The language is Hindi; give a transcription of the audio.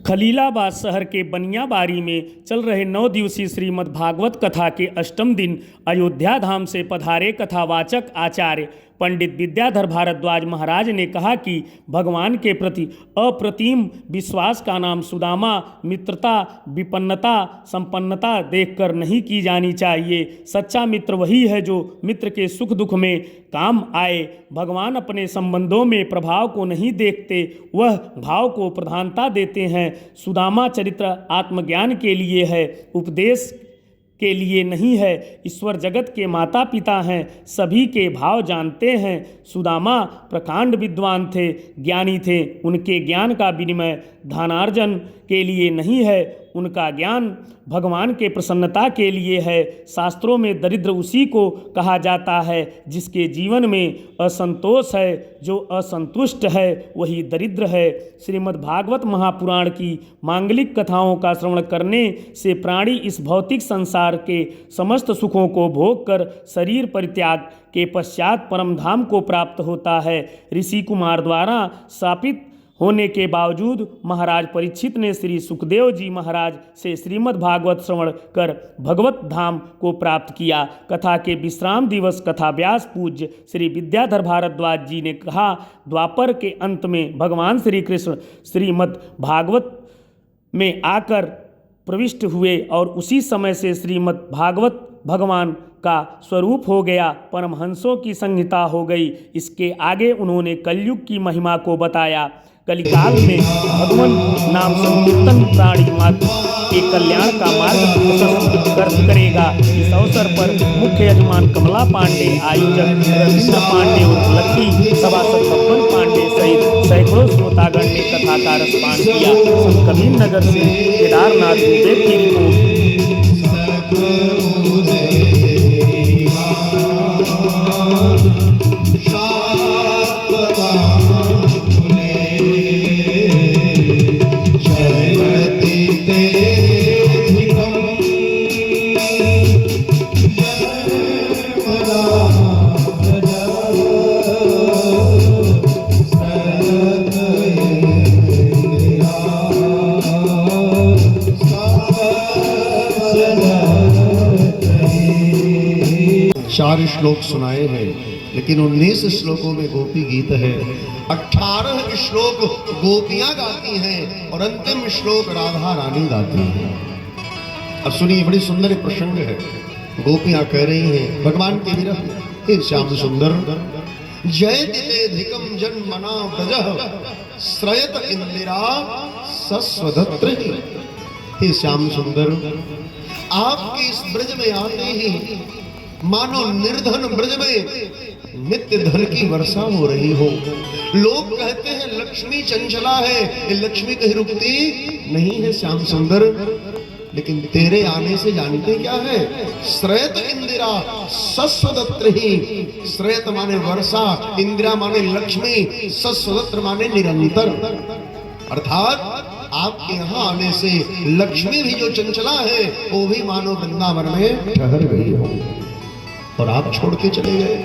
खलीलाबाद शहर के बनियाबारी में चल रहे 9 दिवसीय श्रीमद् भागवत कथा के अष्टम दिन अयोध्या धाम से पधारे कथावाचक आचार्य पंडित विद्याधर भारद्वाज महाराज ने कहा कि भगवान के प्रति अप्रतिम विश्वास का नाम सुदामा मित्रता विपन्नता संपन्नता देखकर नहीं की जानी चाहिए। सच्चा मित्र वही है जो मित्र के सुख दुख में काम आए। भगवान अपने संबंधों में प्रभाव को नहीं देखते, वह भाव को प्रधानता देते हैं। सुदामा चरित्र आत्मज्ञान के लिए है, उपदेश के लिए नहीं है। ईश्वर जगत के माता पिता हैं, सभी के भाव जानते हैं। सुदामा प्रकांड विद्वान थे, ज्ञानी थे। उनके ज्ञान का विनिमय धनार्जन के लिए नहीं है, उनका ज्ञान भगवान के प्रसन्नता के लिए है। शास्त्रों में दरिद्र उसी को कहा जाता है जिसके जीवन में असंतोष है, जो असंतुष्ट है वही दरिद्र है। श्रीमद् भागवत महापुराण की मांगलिक कथाओं का श्रवण करने से प्राणी इस भौतिक संसार के समस्त सुखों को भोग कर शरीर परित्याग के पश्चात परम धाम को प्राप्त होता है। ऋषि कुमार द्वारा शापित होने के बावजूद महाराज परीक्षित ने श्री सुखदेव जी महाराज से श्रीमद् भागवत श्रवण कर भगवत धाम को प्राप्त किया। कथा के विश्राम दिवस कथा व्यास पूज्य श्री विद्याधर भारद्वाज जी ने कहा, द्वापर के अंत में भगवान श्री कृष्ण श्रीमद् भागवत में आकर प्रविष्ट हुए और उसी समय से श्रीमद् भागवत भगवान का स्वरूप हो गया, परमहंसों की संहिता हो गई। इसके आगे उन्होंने कलयुग की महिमा को बताया। कलिकाल में भगवान नाम संकीर्तन प्राणी मात्र के कल्याण का मार्ग प्रशस्त करेगा। इस अवसर पर मुख्य यजमान कमला पांडे, आयोजक रविंद्र पांडे और लक्की सभासद बब्बन पांडे सहित सैकड़ों श्रोतागण ने कथा का रसपान किया। कबीर नगर से केदारनाथ दुबे की रिपोर्ट। चार श्लोक सुनाए हैं, लेकिन 19 श्लोकों में गोपी गीत है। 18 श्लोक गोपियां गाती हैं और अंतिम श्लोक राधा रानी गाती हैं। अब सुनिए, बड़ी सुंदर प्रसंग है। गोपियां कह रही हैं भगवान के विरह, हे श्याम सुंदर जयतिलेधिकम जन्मना ब्रजः श्रयत इंदिरा सस्वदत्र। हे श्याम सुंदर, आपके इस ब्रज में आते ही मानो निर्धन ब्रज में नित्य धन की वर्षा हो रही हो। लोग कहते हैं लक्ष्मी चंचला है, ये लक्ष्मी कहीं रुकती नहीं है श्याम सुंदर। लेकिन तेरे आने से जानते क्या है? श्रयत इंदिरा सस्वदत्र ही। श्रयत माने वर्षा, इंदिरा माने लक्ष्मी, सस्वदत्र माने निरंतर। अर्थात आपके यहाँ आने से लक्ष्मी भी जो चंचला है वो भी मानो वृंदावन में ठहर गई हो और आप छोड़ के चले गए।